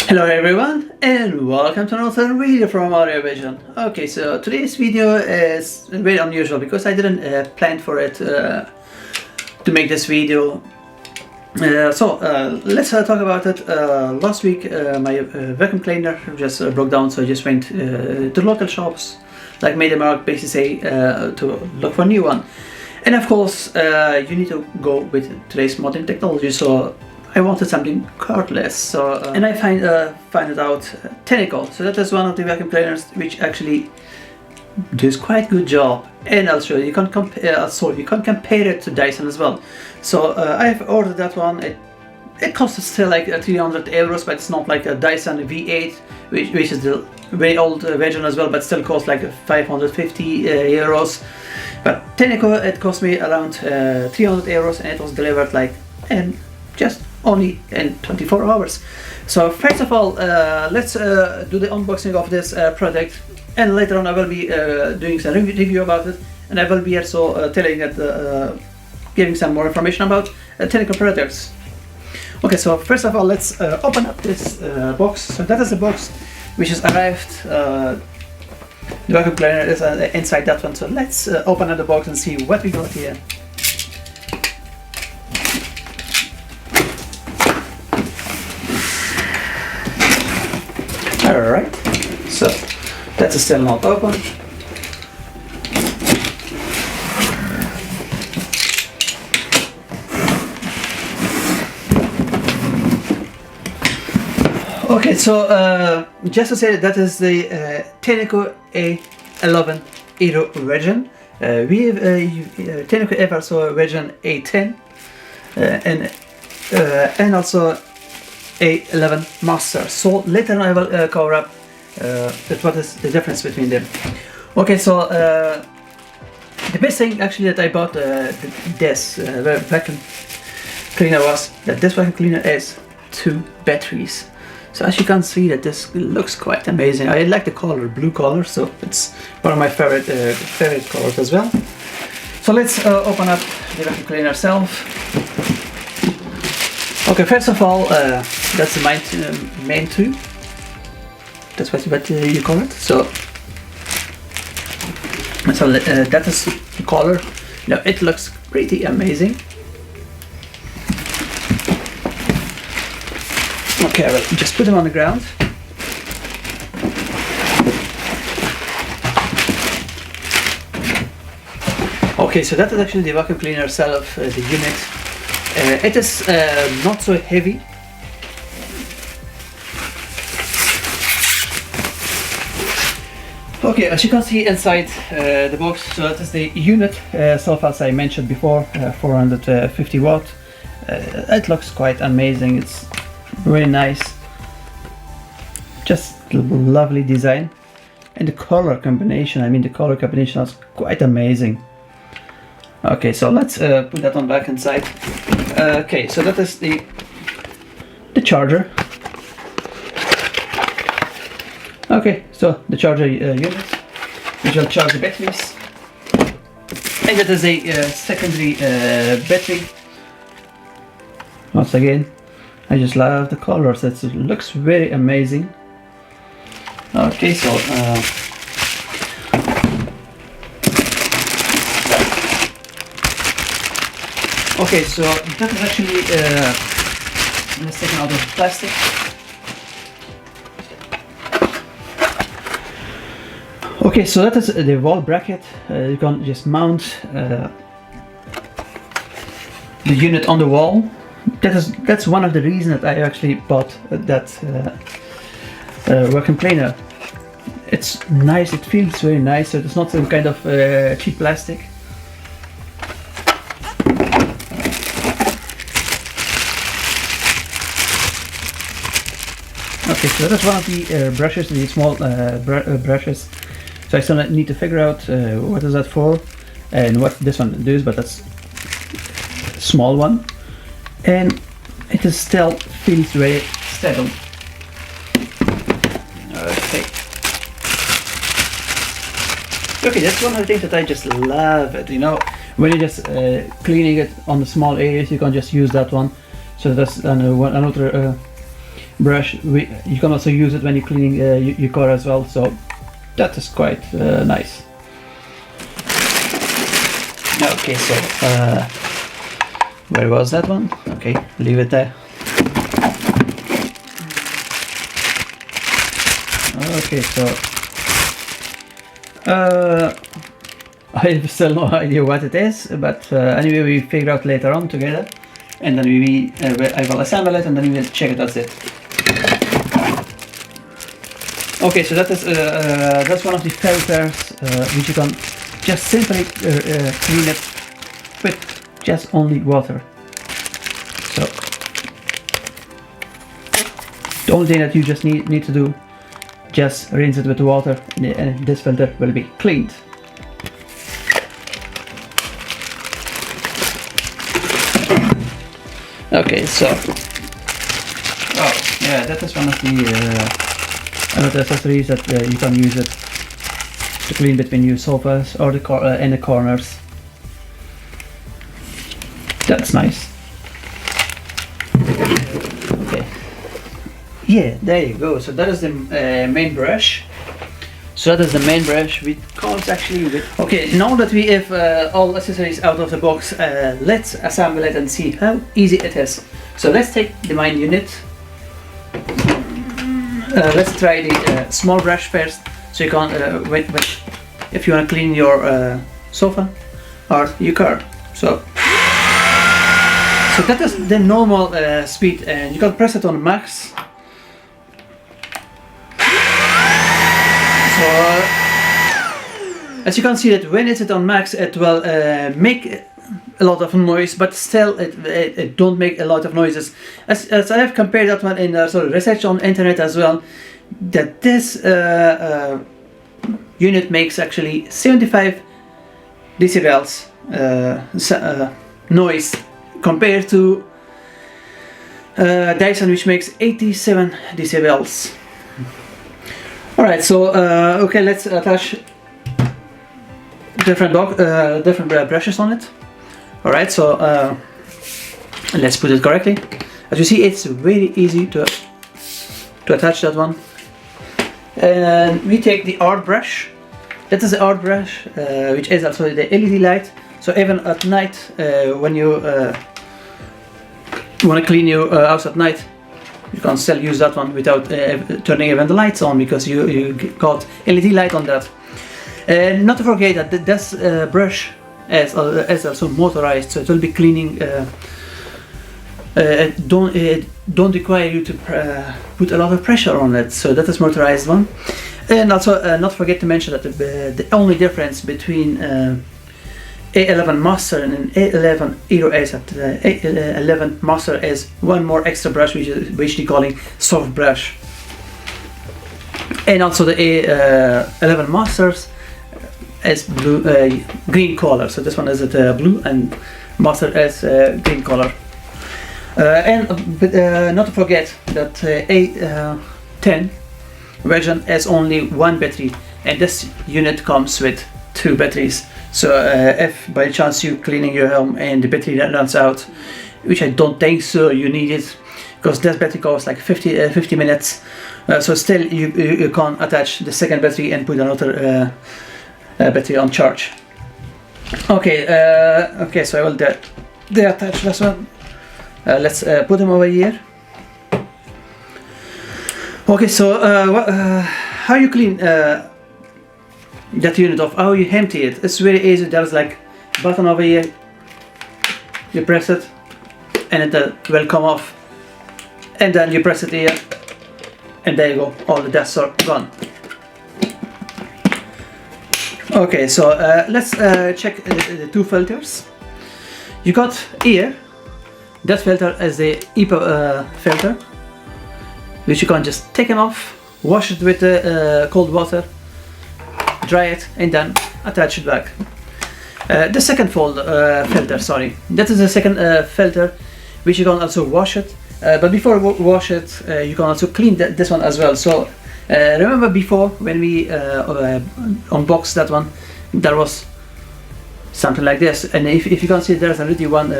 Hello everyone and welcome to another video from AriaVision. Okay, so today's video is very unusual because I didn't plan for it to make this video. Let's talk about it. Last week my vacuum cleaner just broke down, so I just went to local shops like MediaMarkt, basically to look for a new one. And of course you need to go with today's modern technology, so I wanted something cordless, and I find it out Tineco. So that is one of the vacuum cleaners which actually does quite good job, and I'll show you. You can compare it to Dyson as well. So I've ordered that one. It costs still like 300 euros, but it's not like a Dyson V8, which is the very old version as well, but still costs like 550 euros. But Tineco, it cost me around 300 euros, and it was delivered like just only in 24 hours. So first of all, let's do the unboxing of this product, and later on I will be doing some review about it, and I will be also giving some more information about Tineco products. Okay, so first of all, let's open up this box. So that is the box which has arrived. The vacuum cleaner is inside that one, so let's open up the box and see what we got here. Alright, so that's still not open. Okay, so just to say that is the Tineco A11 Hero version. We have Tineco have also version A10 and also A11 Master. So later on I will cover up what is the difference between them. Okay, so the best thing actually that I bought this vacuum cleaner was that this vacuum cleaner has 2 batteries. So as you can see, that this looks quite amazing. I like the color, blue color, so it's one of my favorite colors as well. So let's open up the vacuum cleaner itself. Okay, first of all, that's the main tube. That's what you call it. So that is the color. Now it looks pretty amazing. Okay, I will just put them on the ground. Okay, so that is actually the vacuum cleaner itself, the unit. It is not so heavy. Okay, as you can see inside the box, so that is the unit itself, as I mentioned before, 450 watt. It looks quite amazing. It's very nice, just lovely design, and the color combination. I mean, the color combination is quite amazing. Okay, so let's put that on back inside. Okay, so that is the charger. Okay, so the charger unit, which will charge the batteries, and that is a secondary battery. Once again, I just love the colors. It looks very amazing. Okay, so okay, so that is actually let's take it out of plastic. Okay, so that is the wall bracket. You can just mount the unit on the wall. That's one of the reasons that I actually bought that vacuum cleaner. It's nice. It feels very nice. So it's not some kind of cheap plastic. Okay, so that is one of the brushes, the small brushes. So I still need to figure out what is that for and what this one does, but that's a small one, and it is still feels very stable. Okay, that's one of the things that I just love it. You know, when you're just cleaning it on the small areas, you can just use that one. So that's another brush. You can also use it when you're cleaning your car as well, so that is quite nice. Okay, so where was that one? Okay, leave it there. Okay, so I have still no idea what it is, but anyway, we figure out later on together, and then I will assemble it, and then we will check it. That's it. Okay, so that is that's one of the filters which you can just simply clean it with just only water. So the only thing that you just need to do, just rinse it with water, and this filter will be cleaned. Okay, so yeah, that is one of the other accessories that you can use it to clean between your sofas or the in the corners. That's nice. Okay. Yeah, there you go. So that is the main brush. So that is the main brush. We can't actually. Okay, now that we have all accessories out of the box, let's assemble it and see how easy it is. So let's take the main unit. Let's try the small brush first. So you can, if you want to clean your sofa or your car. So that is the normal speed, and you can press it on max. So as you can see that when it's on max, it will make a lot of noise, but still it don't make a lot of noises. As I have compared that one in research on internet as well, that this unit makes actually 75 decibels noise compared to Dyson, which makes 87 decibels. Alright, so okay, let's attach different brushes on it. Alright, so let's put it correctly. As you see, it's very easy to attach that one. And we take the art brush. That is the art brush, which is also the LED light. So even at night, when you want to clean your house at night, you can still use that one without turning even the lights on, because you got LED light on that. Not to forget that this brush is also motorized, so it will be cleaning. It don't require you to put a lot of pressure on it, so that is motorized one. And also not forget to mention that the only difference between A11 Master and A11 Hero is that A11 Master is one more extra brush, which they calling soft brush. And also the A11 Masters is green color. So this one is blue, and Master is green color. And not to forget that A10 version has only one battery, and this unit comes with 2 batteries. So if by chance you cleaning your home and the battery runs out, which I don't think so, you need it, because this battery goes like 50 minutes. So still you can attach the second battery and put another battery on charge. Okay, okay, so I will detach this one. Let's put them over here. Okay, so how you clean that unit off, how you empty it? It's very easy. There's like a button over here. You press it and it will come off, and then you press it here, and there you go, all the dust are gone. Okay, so let's check the 2 filters. You got here, that filter is the HEPA filter, which you can just take them off, wash it with cold water, dry it, and then attach it back. The second filter, sorry, that is the second filter, which you can also wash it. But before you wash it, you can also clean this one as well. So remember before when we unboxed that one, there was something like this, and if you can see, there's already one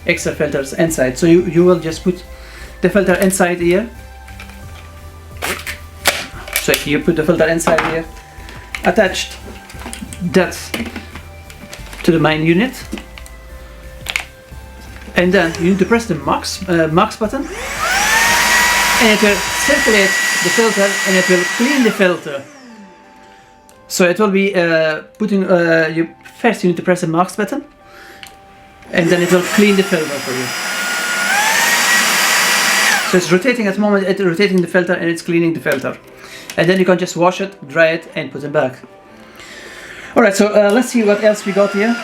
extra filters inside. So you will just put the filter inside here, So you put the filter inside here, attached that to the main unit, and then you need to press the max button, and it will circulate the filter and it will clean the filter. So it will be first you need to press the max button, and then it will clean the filter for you. So it's rotating at the moment, it's rotating the filter and it's cleaning the filter. And then you can just wash it, dry it, and put it back. Alright, so let's see what else we got here.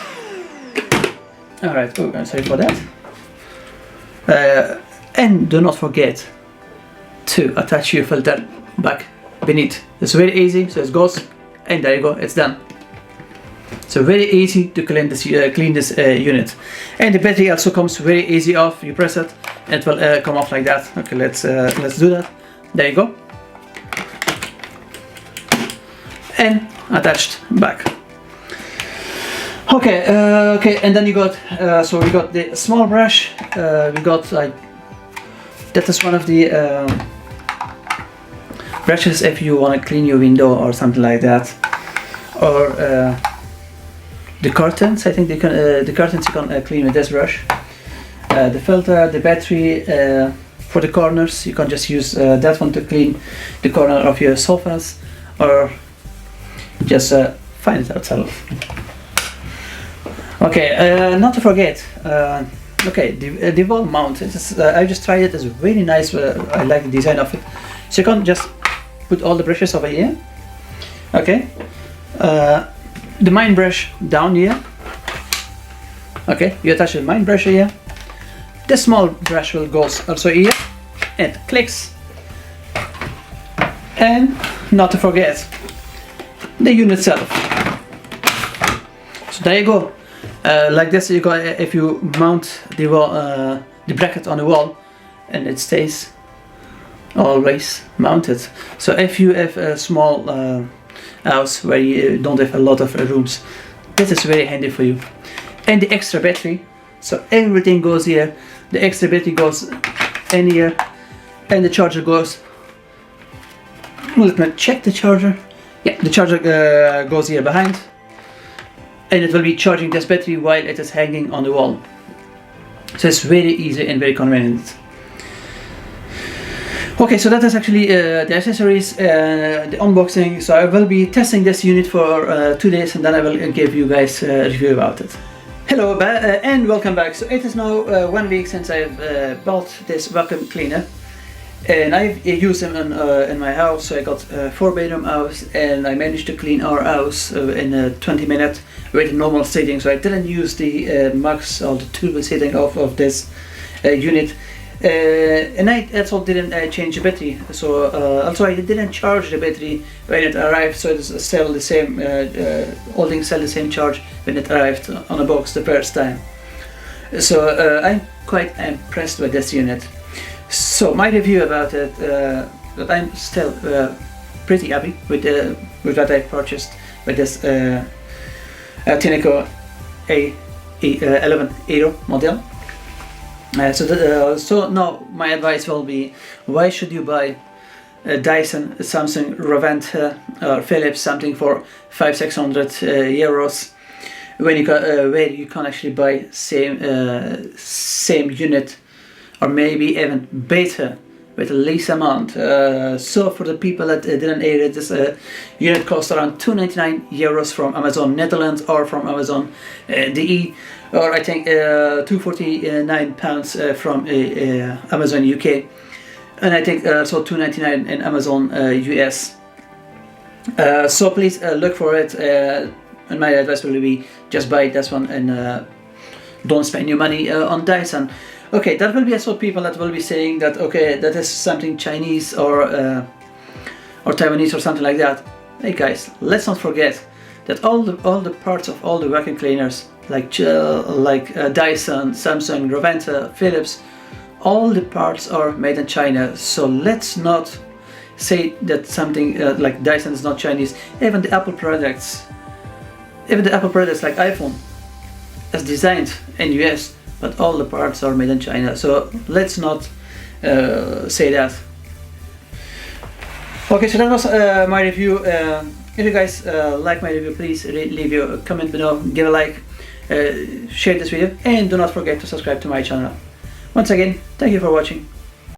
Alright, oh, I'm sorry for that. And do not forget to attach your filter back beneath. It's very easy, so it goes, and there you go, it's done. So very easy to clean this unit. And the battery also comes very easy off. You press it, and it will come off like that. Okay, let's do that. There you go. And attached back. Okay, and then you got so we got the small brush. We got like that is one of the brushes if you want to clean your window or something like that, or the curtains. I think the curtains you can clean with this brush. The filter, the battery, for the corners you can just use that one to clean the corner of your sofas, or just find it yourself. Okay, not to forget. Okay, the wall mount. I just tried it. It's really nice. I like the design of it. So you can just put all the brushes over here. Okay. The main brush down here. Okay, you attach the main brush here. The small brush will go also here. It clicks. And not to forget the unit itself. So there you go. Like this, you go if you mount the wall, the bracket on the wall, and it stays always mounted. So if you have a small house where you don't have a lot of rooms, this is very handy for you. And the extra battery, so everything goes here. The extra battery goes in here, and the charger goes. Let me check the charger. Yeah, the charger goes here behind, and it will be charging this battery while it is hanging on the wall. So it's very easy and very convenient. Okay, so that is actually the accessories, the unboxing. So I will be testing this unit for 2 days, and then I will give you guys a review about it. Hello and welcome back. So it is now 1 week since I've bought this vacuum cleaner, and I've used them in my house. So I got a 4-bedroom house, and I managed to clean our house in 20 minutes with normal setting. So I didn't use the max or the turbo setting of this unit. And I also didn't change the battery, so also I didn't charge the battery when it arrived, so it's still the same, holding still the same charge when it arrived on the box the first time. So I'm quite impressed with this unit. So my review about it, that I'm still pretty happy with what I purchased with this Tineco A11 Hero model. So now my advice will be, why should you buy a Dyson, Samsung, Reventa or Philips something for 500-600 euros when you can, where you can actually buy same unit, or maybe even better with a least amount. So for the people that didn't hear it, this unit costs around 299 euros from Amazon Netherlands or from Amazon DE, or I think £249 from Amazon UK, and I think so 299 in Amazon US. So please look for it, and my advice will be just buy this one and don't spend your money on Dyson. Okay, that will be also people that will be saying that, okay, that is something Chinese or Taiwanese or something like that. Hey guys, let's not forget that all the parts of all the vacuum cleaners, like Dyson, Samsung, Reventa, Philips, all the parts are made in China. So let's not say that something like Dyson is not Chinese. Even the Apple products like iPhone, is designed in US, but all the parts are made in China. So let's not say that. Okay, so that was my review. If you guys like my review, please leave your comment below, give a like, share this video, and do not forget to subscribe to my channel. Once again, thank you for watching.